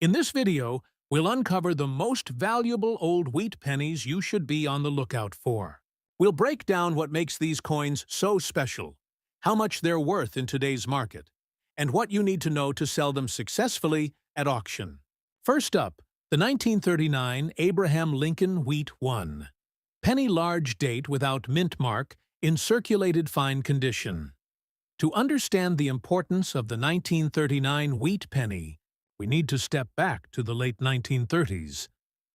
In this video, we'll uncover the most valuable old wheat pennies you should be on the lookout for. We'll break down what makes these coins so special, how much they're worth in today's market, and what you need to know to sell them successfully at auction. First up, the 1939 Abraham Lincoln Wheat 1. Penny large date without mint mark in circulated fine condition. To understand the importance of the 1939 wheat penny, we need to step back to the late 1930s,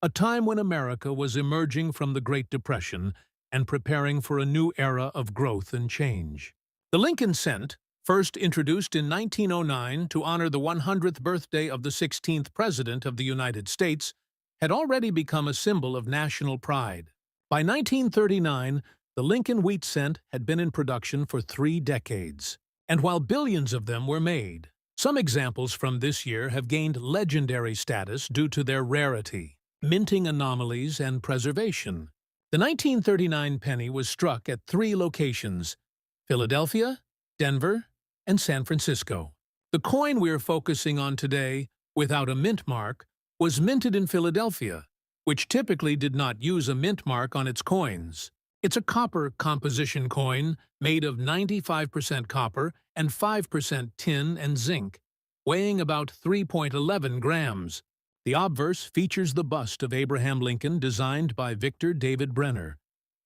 a time when America was emerging from the Great Depression and preparing for a new era of growth and change. The Lincoln cent, first introduced in 1909 to honor the 100th birthday of the 16th President of the United States, had already become a symbol of national pride. By 1939, the Lincoln wheat cent had been in production for 3 decades, and while billions of them were made, some examples from this year have gained legendary status due to their rarity, minting anomalies, and preservation. The 1939 penny was struck at 3 locations: Philadelphia, Denver, and San Francisco. The coin we're focusing on today, without a mint mark, was minted in Philadelphia, which typically did not use a mint mark on its coins. It's a copper composition coin made of 95% copper and 5% tin and zinc, weighing about 3.11 grams. The obverse features the bust of Abraham Lincoln designed by Victor David Brenner,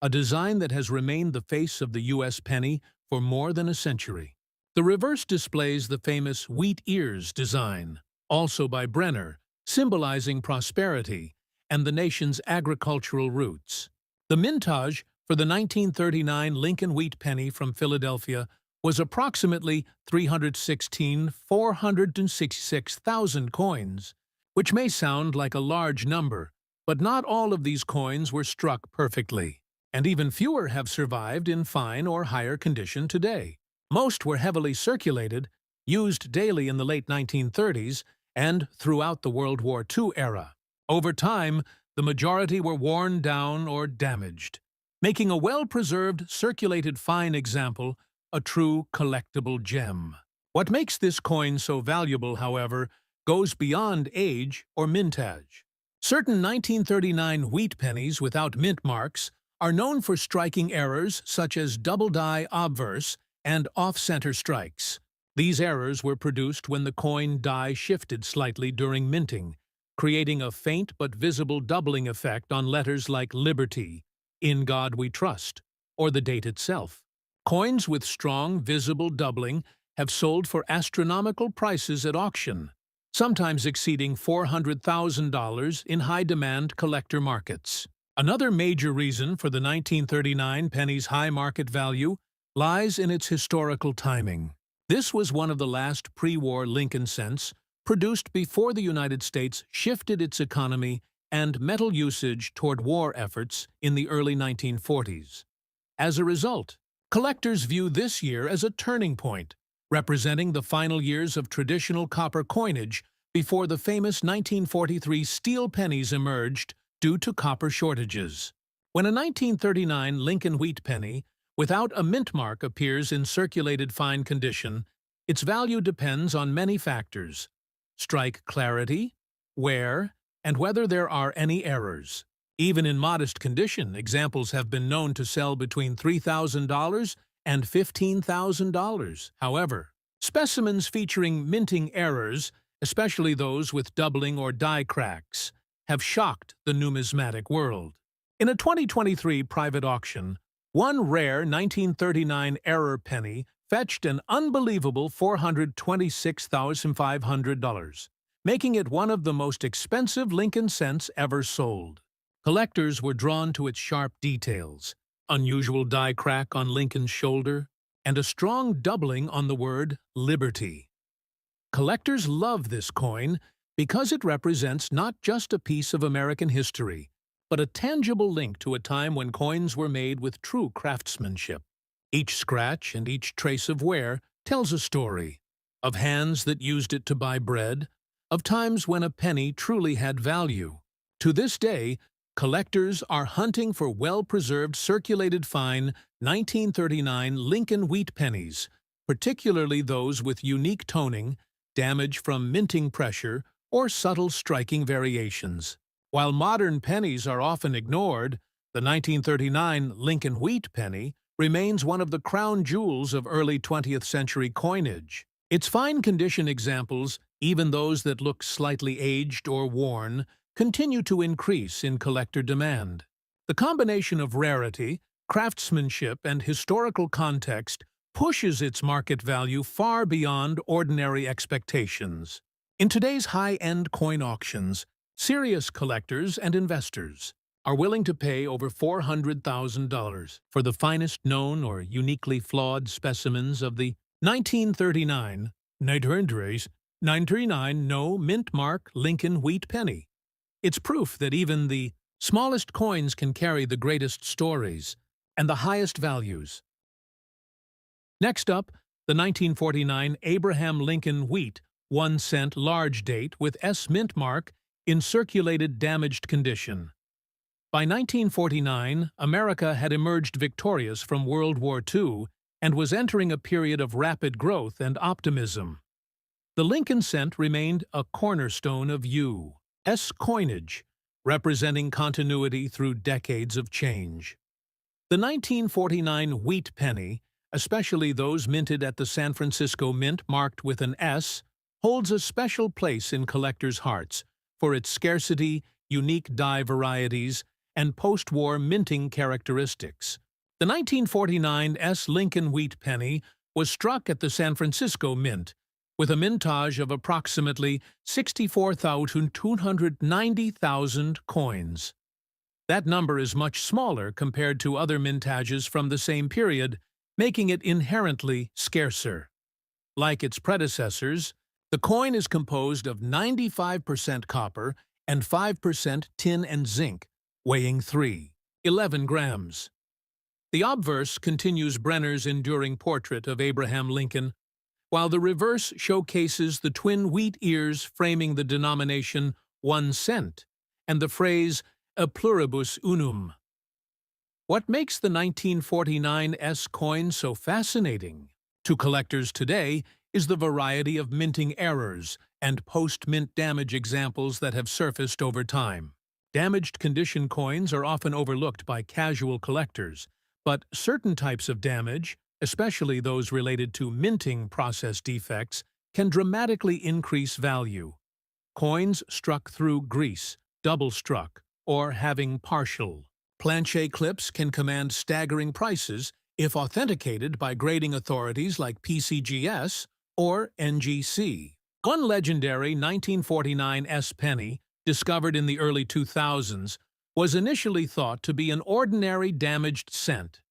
a design that has remained the face of the U.S. penny for more than a century. The reverse displays the famous wheat ears design, also by Brenner, symbolizing prosperity and the nation's agricultural roots. The mintage for the 1939 Lincoln wheat penny from Philadelphia was approximately 366,000 coins, which may sound like a large number, but not all of these coins were struck perfectly, and even fewer have survived in fine or higher condition today. Most were heavily circulated, used daily in the late 1930s, and throughout the World War II era. Over time, the majority were worn down or damaged, making a well-preserved circulated fine example a true collectible gem. What makes this coin so valuable, however, goes beyond age or mintage. Certain 1939 wheat pennies without mint marks are known for striking errors such as double-die obverse and off-center strikes. These errors were produced when the coin die shifted slightly during minting, creating a faint but visible doubling effect on letters like Liberty, In God We Trust, or the date itself. Coins with strong, visible doubling have sold for astronomical prices at auction, sometimes exceeding $400,000 in high-demand collector markets. Another major reason for the 1939 penny's high market value lies in its historical timing. This was one of the last pre-war Lincoln cents produced before the United States shifted its economy and metal usage toward war efforts in the early 1940s. As a result, collectors view this year as a turning point, representing the final years of traditional copper coinage before the famous 1943 steel pennies emerged due to copper shortages. When a 1939 Lincoln wheat penny without a mint mark appears in circulated fine condition, its value depends on many factors: strike clarity, wear, and whether there are any errors. Even in modest condition, examples have been known to sell between $3,000 and $15,000. However, specimens featuring minting errors, especially those with doubling or die cracks, have shocked the numismatic world. In a 2023 private auction, one rare 1939 error penny fetched an unbelievable $426,500, making it one of the most expensive Lincoln cents ever sold. Collectors were drawn to its sharp details, unusual die crack on Lincoln's shoulder, and a strong doubling on the word Liberty. Collectors love this coin because it represents not just a piece of American history, but a tangible link to a time when coins were made with true craftsmanship. Each scratch and each trace of wear tells a story, of hands that used it to buy bread, of times when a penny truly had value. To this day, collectors are hunting for well-preserved circulated fine 1939 Lincoln wheat pennies, particularly those with unique toning, damage from minting pressure, or subtle striking variations. While modern pennies are often ignored, the 1939 Lincoln Wheat penny remains one of the crown jewels of early 20th century coinage. Its fine condition examples, even those that look slightly aged or worn, continue to increase in collector demand. The combination of rarity, craftsmanship, and historical context pushes its market value far beyond ordinary expectations. In today's high-end coin auctions, serious collectors and investors are willing to pay over $400,000 for the finest known or uniquely flawed specimens of the 1939 939 No Mint Mark Lincoln Wheat Penny. It's proof that even the smallest coins can carry the greatest stories and the highest values. Next up, the 1949 Abraham Lincoln Wheat 1 cent large date with S mint mark in circulated damaged condition. By 1949, America had emerged victorious from World War II and was entering a period of rapid growth and optimism. The Lincoln cent remained a cornerstone of U.S. coinage, representing continuity through decades of change. The 1949 wheat penny, especially those minted at the San Francisco Mint marked with an S, holds a special place in collectors' hearts for its scarcity, unique die varieties, and post-war minting characteristics. The 1949 S. Lincoln Wheat penny was struck at the San Francisco Mint with a mintage of approximately 64,290,000 coins. That number is much smaller compared to other mintages from the same period, making it inherently scarcer. Like its predecessors, the coin is composed of 95% copper and 5% tin and zinc, weighing 3.11 grams. The obverse continues Brenner's enduring portrait of Abraham Lincoln, while the reverse showcases the twin wheat ears framing the denomination 1 cent and the phrase a pluribus unum. What makes the 1949 S coin so fascinating to collectors today is the variety of minting errors and post-mint damage examples that have surfaced over time. Damaged condition coins are often overlooked by casual collectors, but certain types of damage, especially those related to minting process defects, can dramatically increase value. Coins struck through grease, double-struck, or having partial planche clips can command staggering prices if authenticated by grading authorities like PCGS or NGC. One legendary 1949 S penny, discovered in the early 2000s, was initially thought to be an ordinary damaged cent.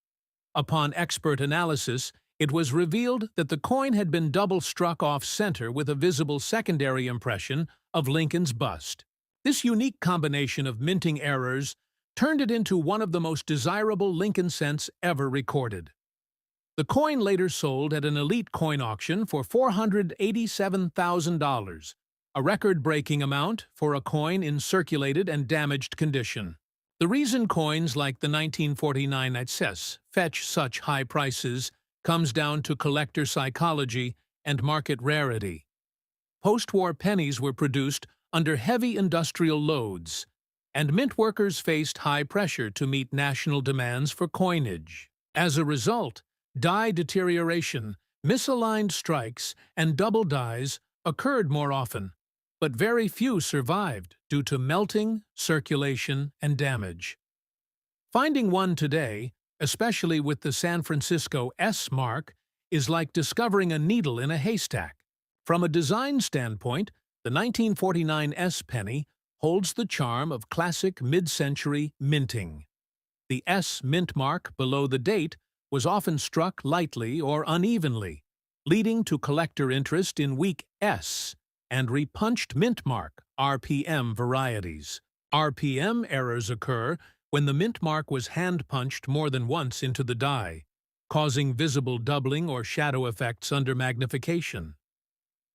Upon expert analysis, it was revealed that the coin had been double-struck off-center with a visible secondary impression of Lincoln's bust. This unique combination of minting errors turned it into one of the most desirable Lincoln cents ever recorded. The coin later sold at an elite coin auction for $487,000, a record-breaking amount for a coin in circulated and damaged condition. The reason coins like the 1949 SS fetch such high prices comes down to collector psychology and market rarity. Post-war pennies were produced under heavy industrial loads, and mint workers faced high pressure to meet national demands for coinage. As a result, die deterioration, misaligned strikes, and double dies occurred more often, but very few survived due to melting, circulation, and damage. Finding one today, especially with the San Francisco S mark, is like discovering a needle in a haystack. From a design standpoint, the 1949 S penny holds the charm of classic mid-century minting. The S mint mark below the date was often struck lightly or unevenly, leading to collector interest in weak S and repunched mint mark (RPM) varieties. RPM errors occur when the mint mark was hand-punched more than once into the die, causing visible doubling or shadow effects under magnification.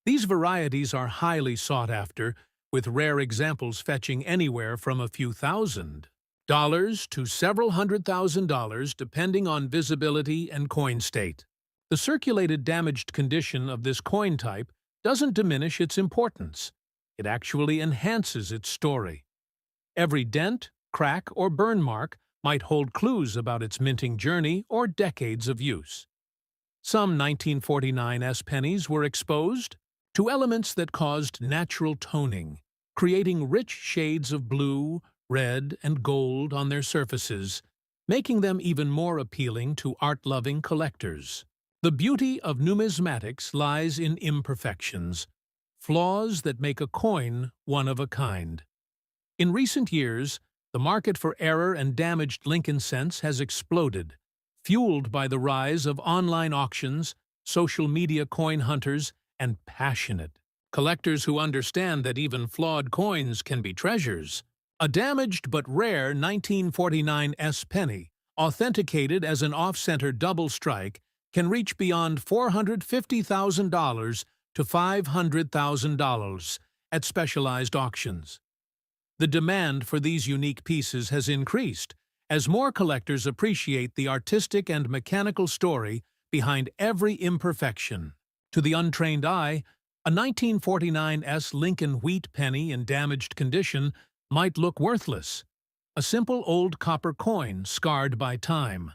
These varieties are highly sought after, with rare examples fetching anywhere from a few $1,000 to several $100,000 depending on visibility and coin state. The circulated damaged condition of this coin type doesn't diminish its importance. it actually enhances its story. Every dent, crack, or burn mark might hold clues about its minting journey or decades of use. Some 1949 pennies were exposed to elements that caused natural toning, creating rich shades of blue, red, and gold on their surfaces, making them even more appealing to art-loving collectors. The beauty of numismatics lies in imperfections, flaws that make a coin one of a kind. In recent years, the market for error and damaged Lincoln cents has exploded, fueled by the rise of online auctions, social media coin hunters, and passionate collectors who understand that even flawed coins can be treasures. A damaged but rare 1949 penny, authenticated as an off-center double strike, can reach beyond $450,000 to $500,000 at specialized auctions. The demand for these unique pieces has increased as more collectors appreciate the artistic and mechanical story behind every imperfection. To the untrained eye, a 1949 Lincoln wheat penny in damaged condition might look worthless, a simple old copper coin scarred by time.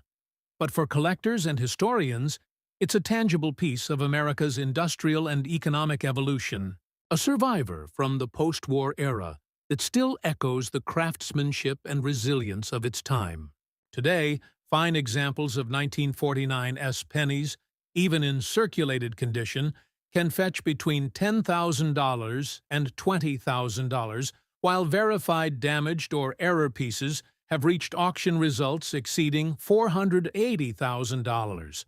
But for collectors and historians, it's a tangible piece of America's industrial and economic evolution, a survivor from the post-war era that still echoes the craftsmanship and resilience of its time. Today, fine examples of 1949 pennies, even in circulated condition, can fetch between $10,000 and $20,000, while verified damaged or error pieces have reached auction results exceeding $480,000.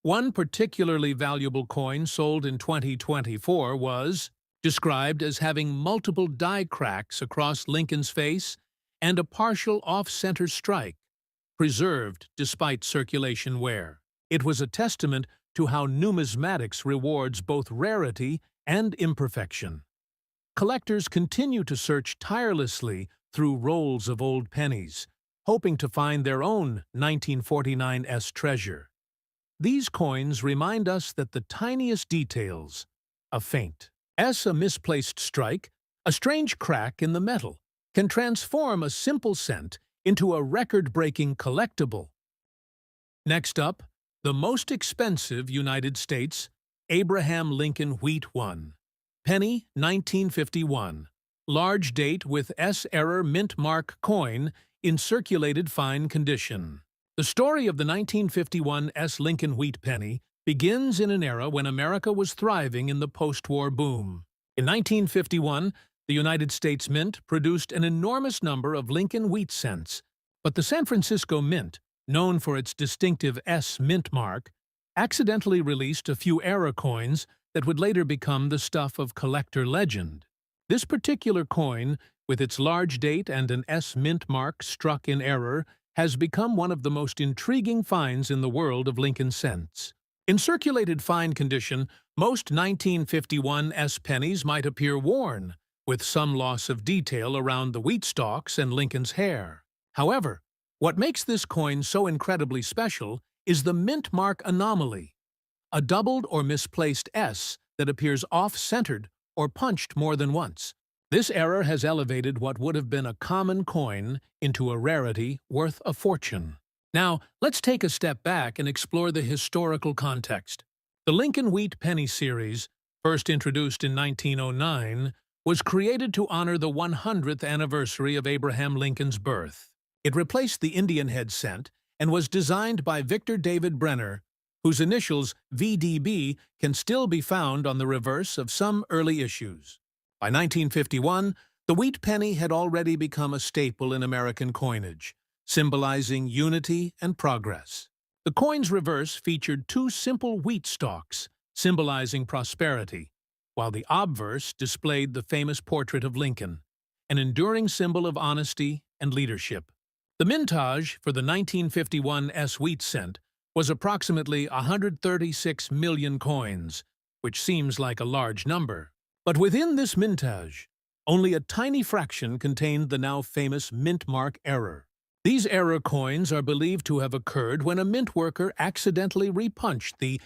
One particularly valuable coin sold in 2024 was described as having multiple die cracks across Lincoln's face and a partial off-center strike, preserved despite circulation wear. It was a testament to how numismatics rewards both rarity and imperfection. Collectors continue to search tirelessly through rolls of old pennies, hoping to find their own 1949 treasure. These coins remind us that the tiniest details, a feint, a misplaced strike, a strange crack in the metal, can transform a simple cent into a record-breaking collectible. Next up, the most expensive United States Abraham Lincoln Wheat 1. Penny, 1951. Large date with error mint mark coin in circulated fine condition. The story of the 1951 Lincoln Wheat penny begins in an era when America was thriving in the post-war boom. In 1951, the United States Mint produced an enormous number of Lincoln wheat cents, but the San Francisco Mint, known for its distinctive mint mark, accidentally released a few error coins that would later become the stuff of collector legend. This particular coin, with its large date and an mint mark struck in error, has become one of the most intriguing finds in the world of Lincoln cents. In circulated fine condition, most 1951 pennies might appear worn, with some loss of detail around the wheat stalks and Lincoln's hair. However, what makes this coin so incredibly special is the mint mark anomaly, a doubled or misplaced S that appears off-centered or punched more than once. This error has elevated what would have been a common coin into a rarity worth a fortune. Now, let's take a step back and explore the historical context. The Lincoln Wheat Penny series, first introduced in 1909, was created to honor the 100th anniversary of Abraham Lincoln's birth. It replaced the Indian head cent and was designed by Victor David Brenner, whose initials VDB can still be found on the reverse of some early issues. By 1951, the wheat penny had already become a staple in American coinage, symbolizing unity and progress. The coin's reverse featured two simple wheat stalks, symbolizing prosperity, while the obverse displayed the famous portrait of Lincoln, an enduring symbol of honesty and leadership. The mintage for the 1951 wheat cent was approximately 136 million coins, which seems like a large number. But within this mintage, only a tiny fraction contained the now famous mint mark error. These error coins are believed to have occurred when a mint worker accidentally repunched the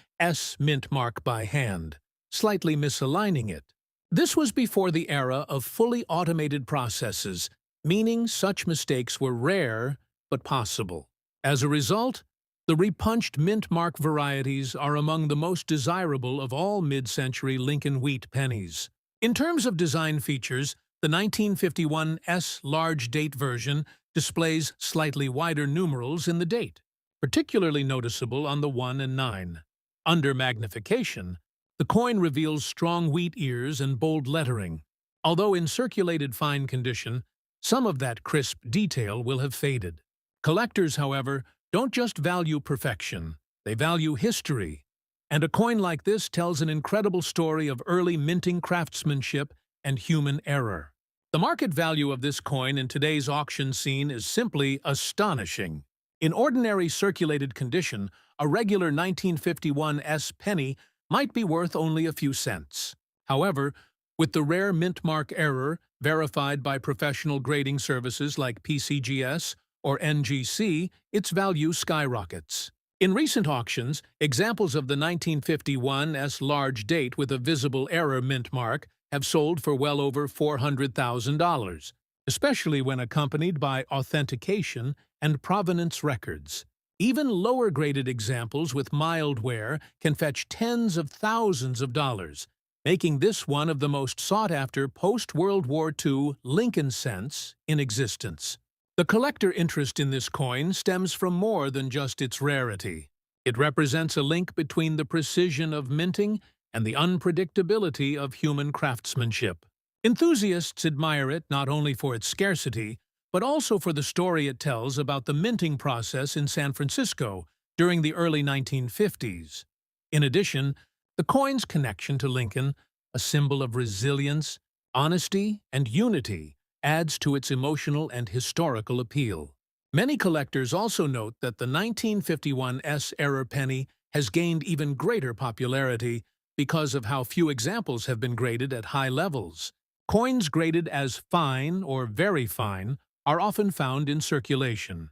mint mark by hand, slightly misaligning it. This was before the era of fully automated processes, meaning such mistakes were rare but possible. As a result, the repunched mint mark varieties are among the most desirable of all mid-century Lincoln wheat pennies. In terms of design features, the 1951 S large date version displays slightly wider numerals in the date, particularly noticeable on the 1 and 9. Under magnification, the coin reveals strong wheat ears and bold lettering. Although in circulated fine condition, some of that crisp detail will have faded. Collectors, however, don't just value perfection, they value history. And a coin like this tells an incredible story of early minting craftsmanship and human error. The market value of this coin in today's auction scene is simply astonishing. In ordinary circulated condition, a regular 1951 S penny might be worth only a few cents. However, with the rare mint mark error verified by professional grading services like PCGS or NGC, its value skyrockets. In recent auctions, examples of the 1951 S large date with a visible error mint mark have sold for well over $400,000, especially when accompanied by authentication and provenance records. Even lower-graded examples with mild wear can fetch tens of thousands of dollars, making this one of the most sought-after post-World War II Lincoln cents in existence. The collector interest in this coin stems from more than just its rarity. It represents a link between the precision of minting and the unpredictability of human craftsmanship. Enthusiasts admire it not only for its scarcity, but also for the story it tells about the minting process in San Francisco during the early 1950s. In addition, the coin's connection to Lincoln, a symbol of resilience, honesty, and unity, adds to its emotional and historical appeal. Many collectors also note that the 1951 S-era penny has gained even greater popularity because of how few examples have been graded at high levels. Coins graded as fine or very fine are often found in circulation,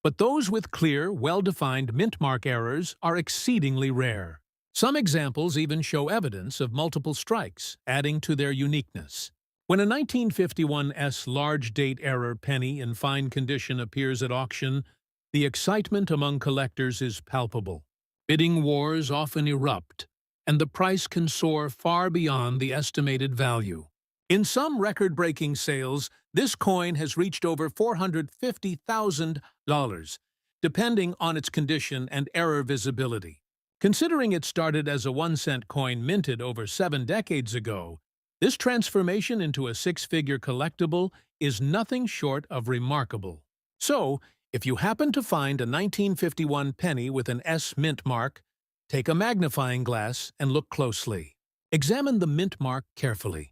but those with clear, well-defined mint mark errors are exceedingly rare. Some examples even show evidence of multiple strikes, adding to their uniqueness. When a 1951 S large date error penny in fine condition appears at auction, the excitement among collectors is palpable. Bidding wars often erupt, and the price can soar far beyond the estimated value. In some record-breaking sales, this coin has reached over $450,000, depending on its condition and error visibility. Considering it started as a 1-cent coin minted over 7 decades ago, this transformation into a 6-figure collectible is nothing short of remarkable. So, if you happen to find a 1951 penny with an S mint mark, take a magnifying glass and look closely. Examine the mint mark carefully.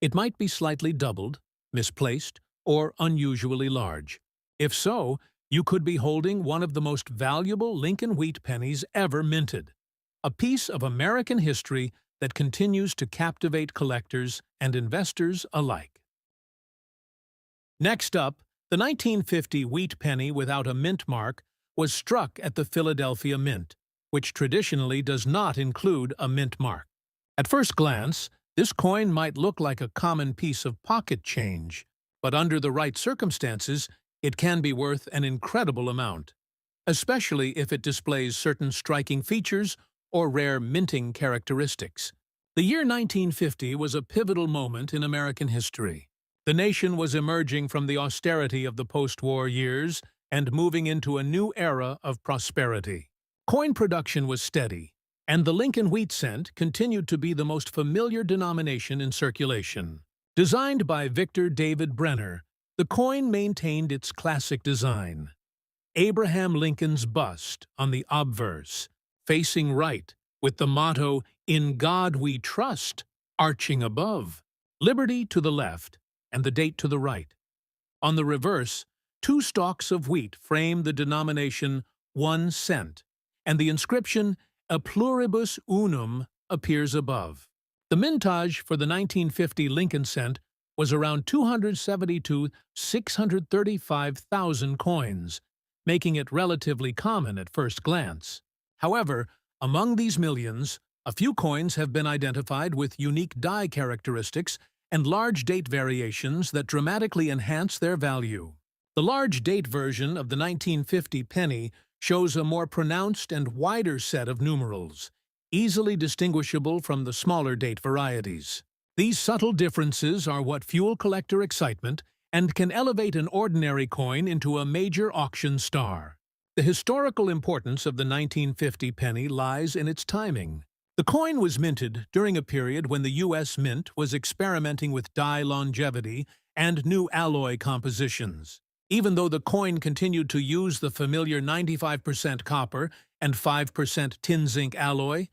It might be slightly doubled, misplaced, or unusually large. If so, you could be holding one of the most valuable Lincoln wheat pennies ever minted, a piece of American history that continues to captivate collectors and investors alike. Next up, the 1950 wheat penny without a mint mark was struck at the Philadelphia Mint, which traditionally does not include a mint mark. At first glance, this coin might look like a common piece of pocket change, but under the right circumstances, it can be worth an incredible amount, especially if it displays certain striking features or rare minting characteristics. The year 1950 was a pivotal moment in American history. The nation was emerging from the austerity of the post-war years and moving into a new era of prosperity. Coin production was steady, and the Lincoln wheat cent continued to be the most familiar denomination in circulation. Designed by Victor David Brenner, the coin maintained its classic design. Abraham Lincoln's bust on the obverse, facing right, with the motto, "In God We Trust," arching above, liberty to the left, and the date to the right. On the reverse, 2 stalks of wheat frame the denomination 1 cent, and the inscription "A pluribus unum" appears above. The mintage for the 1950 Lincoln cent was around 272,635,000 coins, making it relatively common at first glance. However, among these millions, A few coins have been identified with unique die characteristics and large date variations that dramatically enhance their value. The large date version of the 1950 penny shows a more pronounced and wider set of numerals, easily distinguishable from the smaller date varieties. These subtle differences are what fuel collector excitement and can elevate an ordinary coin into a major auction star. The historical importance of the 1950 penny lies in its timing. The coin was minted during a period when the U.S. Mint was experimenting with die longevity and new alloy compositions. Even though the coin continued to use the familiar 95% copper and 5% tin zinc alloy,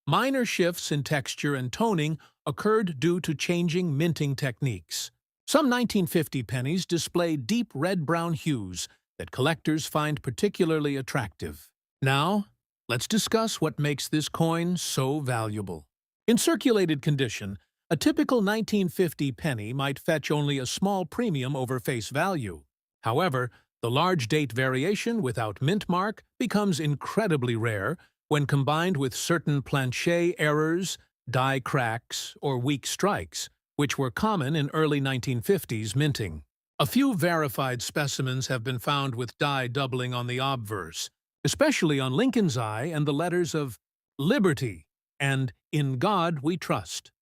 minor shifts in texture and toning occurred due to changing minting techniques. Some 1950 pennies display deep red-brown hues that collectors find particularly attractive. Now, let's discuss what makes this coin so valuable. In circulated condition, a typical 1950 penny might fetch only a small premium over face value. However, the large date variation without mint mark becomes incredibly rare when combined with certain planchet errors, die cracks, or weak strikes, which were common in early 1950s minting. A few verified specimens have been found with die doubling on the obverse, especially on Lincoln's eye and the letters of Liberty and In God We Trust.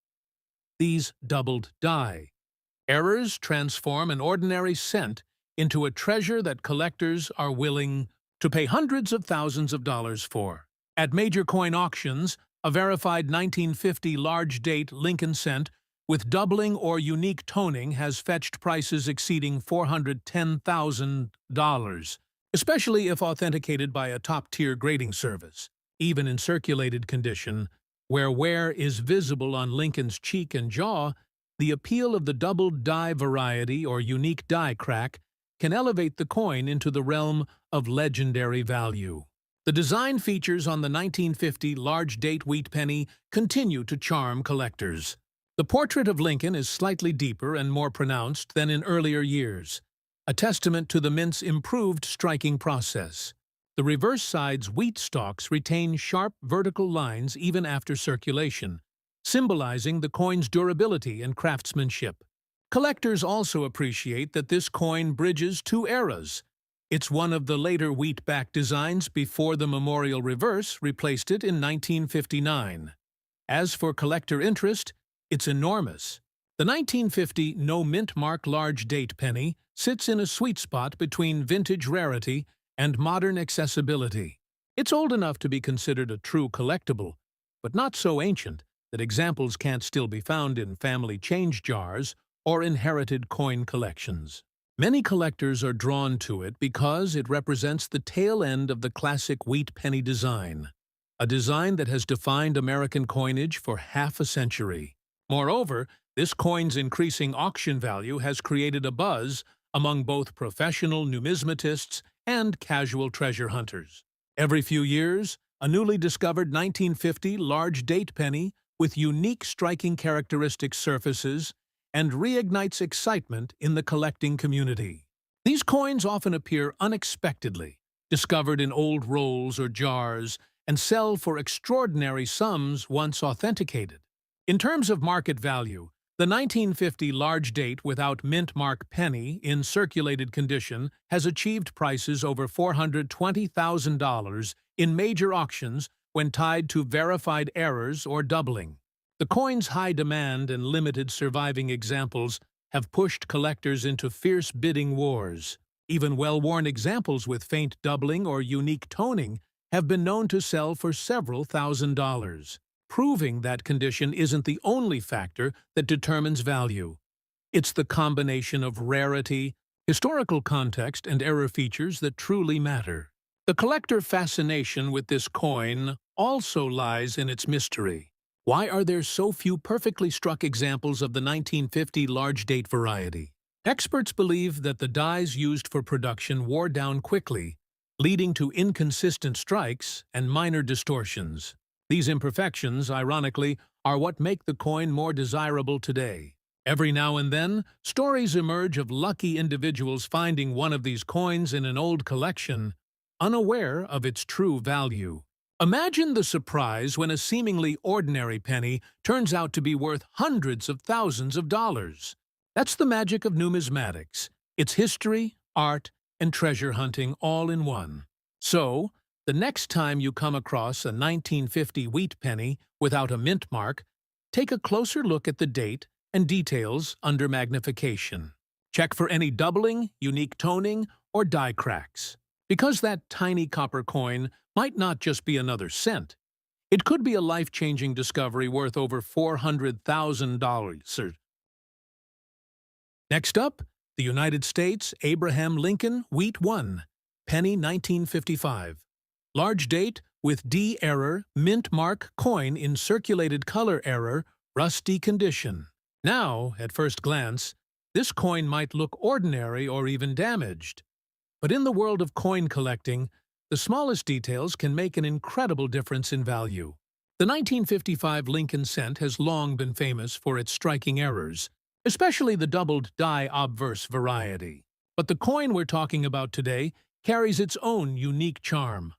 These doubled die errors transform an ordinary cent into a treasure that collectors are willing to pay hundreds of thousands of dollars for. At major coin auctions, a verified 1950 large-date Lincoln cent with doubling or unique toning has fetched prices exceeding $410,000, especially if authenticated by a top-tier grading service. Even in circulated condition, where wear is visible on Lincoln's cheek and jaw, the appeal of the doubled die variety or unique die crack can elevate the coin into the realm of legendary value. The design features on the 1950 large-date wheat penny continue to charm collectors. The portrait of Lincoln is slightly deeper and more pronounced than in earlier years, a testament to the mint's improved striking process. The reverse side's wheat stalks retain sharp vertical lines even after circulation, symbolizing the coin's durability and craftsmanship. Collectors also appreciate that this coin bridges two eras. It's one of the later wheat-back designs before the memorial reverse replaced it in 1959. As for collector interest, it's enormous. The 1950 no-mint mark large-date penny sits in a sweet spot between vintage rarity and modern accessibility. It's old enough to be considered a true collectible, but not so ancient that examples can't still be found in family change jars or inherited coin collections. Many collectors are drawn to it because it represents the tail end of the classic wheat penny design, a design that has defined American coinage for half a century. Moreover, this coin's increasing auction value has created a buzz among both professional numismatists and casual treasure hunters. Every few years, a newly discovered 1950 large-date penny with unique striking characteristic surfaces and reignites excitement in the collecting community. These coins often appear unexpectedly, discovered in old rolls or jars, and sell for extraordinary sums once authenticated. In terms of market value, the 1950 large-date without mint mark penny in circulated condition has achieved prices over $420,000 in major auctions when tied to verified errors or doubling. The coin's high demand and limited surviving examples have pushed collectors into fierce bidding wars. Even well-worn examples with faint doubling or unique toning have been known to sell for several $1,000s, proving that condition isn't the only factor that determines value. It's the combination of rarity, historical context, and error features that truly matter. The collector fascination with this coin also lies in its mystery. Why are there so few perfectly struck examples of the 1950 large-date variety? Experts believe that the dies used for production wore down quickly, leading to inconsistent strikes and minor distortions. These imperfections, ironically, are what make the coin more desirable today. Every now and then, stories emerge of lucky individuals finding one of these coins in an old collection, unaware of its true value. Imagine the surprise when a seemingly ordinary penny turns out to be worth hundreds of thousands of dollars. That's the magic of numismatics. It's history, art, and treasure hunting all in one. So, the next time you come across a 1950 wheat penny without a mint mark, take a closer look at the date and details under magnification. Check for any doubling, unique toning, or die cracks. Because that tiny copper coin might not just be another cent. It could be a life-changing discovery worth over $400,000. Next up, the United States Abraham Lincoln Wheat 1, penny 1955. Large date with D error, mint mark coin in circulated color error, rusty condition. Now, at first glance, this coin might look ordinary or even damaged. But in the world of coin collecting, the smallest details can make an incredible difference in value. The 1955 Lincoln cent has long been famous for its striking errors, especially the doubled die obverse variety. But the coin we're talking about today carries its own unique charm.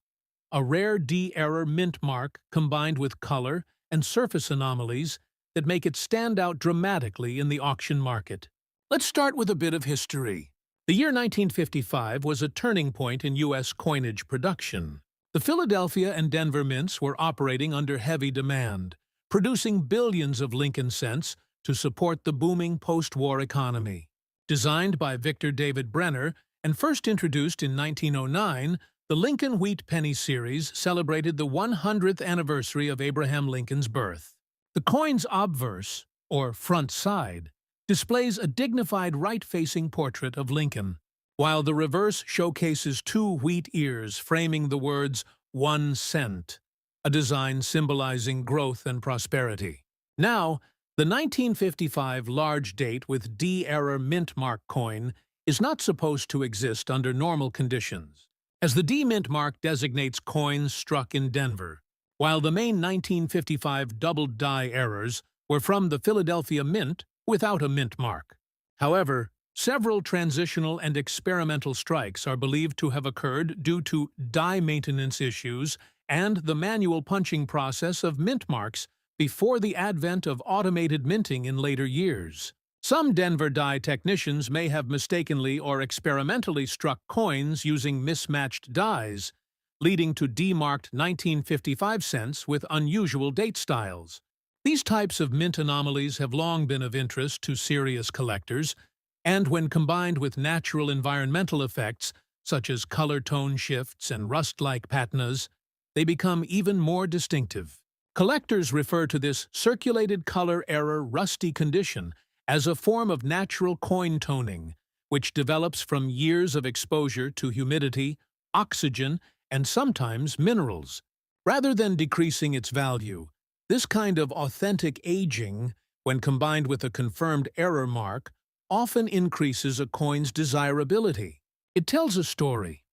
A rare D-error mint mark combined with color and surface anomalies that make it stand out dramatically in the auction market. Let's start with a bit of history. The year 1955 was a turning point in U.S. coinage production. The Philadelphia and Denver mints were operating under heavy demand, producing billions of Lincoln cents to support the booming post-war economy. Designed by Victor David Brenner and first introduced in 1909, the Lincoln Wheat Penny series celebrated the 100th anniversary of Abraham Lincoln's birth. The coin's obverse, or front side, displays a dignified right-facing portrait of Lincoln, while the reverse showcases two wheat ears framing the words 1 cent, a design symbolizing growth and prosperity. Now, the 1955 large date with D-error mint mark coin is not supposed to exist under normal conditions, as the D mint mark designates coins struck in Denver, while the main 1955 doubled die errors were from the Philadelphia Mint without a mint mark. However, several transitional and experimental strikes are believed to have occurred due to die maintenance issues and the manual punching process of mint marks before the advent of automated minting in later years. Some Denver die technicians may have mistakenly or experimentally struck coins using mismatched dies, leading to demarked 1955 cents with unusual date styles. These types of mint anomalies have long been of interest to serious collectors, and when combined with natural environmental effects, such as color tone shifts and rust-like patinas, they become even more distinctive. Collectors refer to this circulated color error rusty condition as a form of natural coin toning, which develops from years of exposure to humidity, oxygen, and sometimes minerals. Rather than decreasing its value, this kind of authentic aging, when combined with a confirmed error mark, often increases a coin's desirability. It tells a story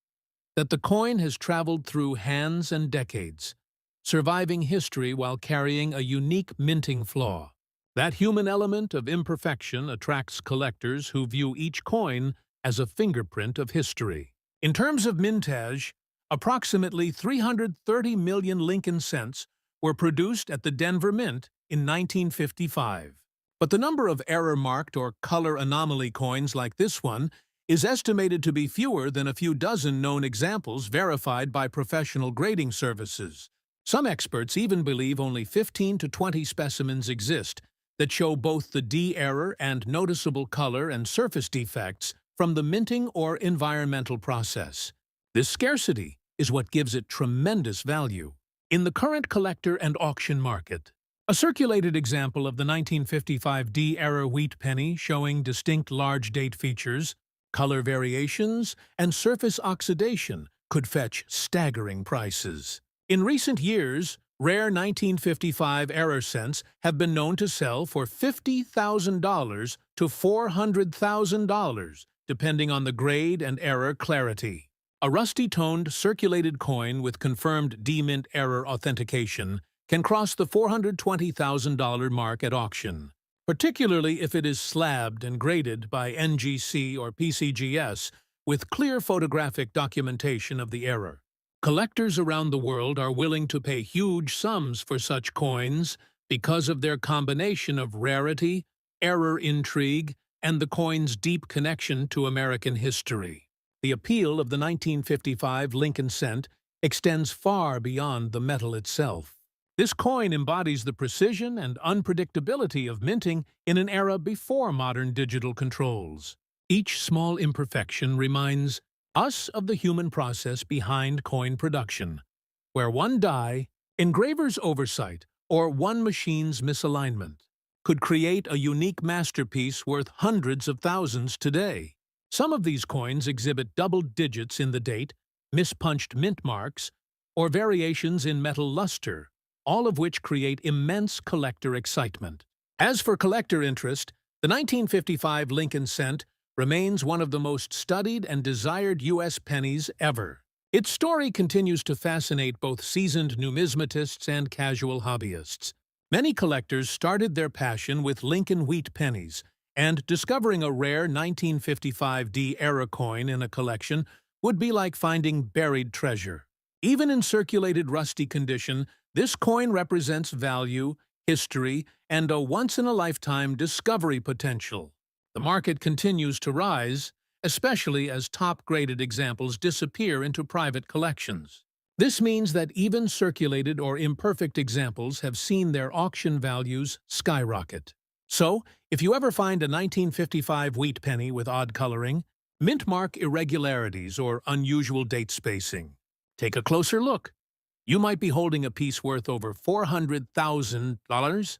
that the coin has traveled through hands and decades, surviving history while carrying a unique minting flaw. That human element of imperfection attracts collectors who view each coin as a fingerprint of history. In terms of mintage, approximately 330 million Lincoln cents were produced at the Denver Mint in 1955. But the number of error-marked or color anomaly coins like this one is estimated to be fewer than a few dozen known examples verified by professional grading services. Some experts even believe only 15 to 20 specimens exist that show both the D error and noticeable color and surface defects from the minting or environmental process. This scarcity is what gives it tremendous value. In the current collector and auction market, a circulated example of the 1955 D-error wheat penny showing distinct large date features, color variations, and surface oxidation could fetch staggering prices. In recent years, rare 1955 error cents have been known to sell for $50,000 to $400,000, depending on the grade and error clarity. A rusty-toned, circulated coin with confirmed D-mint error authentication can cross the $420,000 mark at auction, particularly if it is slabbed and graded by NGC or PCGS with clear photographic documentation of the error. Collectors around the world are willing to pay huge sums for such coins because of their combination of rarity, error intrigue, and the coin's deep connection to American history. The appeal of the 1955 Lincoln cent extends far beyond the metal itself. This coin embodies the precision and unpredictability of minting in an era before modern digital controls. Each small imperfection reminds us of the human process behind coin production, where one die, engraver's oversight, or one machine's misalignment could create a unique masterpiece worth hundreds of thousands today. Some of these coins exhibit double digits in the date, mispunched mint marks, or variations in metal luster, all of which create immense collector excitement. As for collector interest, the 1955 Lincoln cent remains one of the most studied and desired U.S. pennies ever. Its story continues to fascinate both seasoned numismatists and casual hobbyists. Many collectors started their passion with Lincoln wheat pennies, and discovering a rare 1955 era coin in a collection would be like finding buried treasure. Even in circulated rusty condition, this coin represents value, history, and a once-in-a-lifetime discovery potential. The market continues to rise, especially as top-graded examples disappear into private collections. This means that even circulated or imperfect examples have seen their auction values skyrocket. So, if you ever find a 1955 wheat penny with odd coloring, mint mark irregularities, or unusual date spacing, take a closer look. You might be holding a piece worth over $400,000.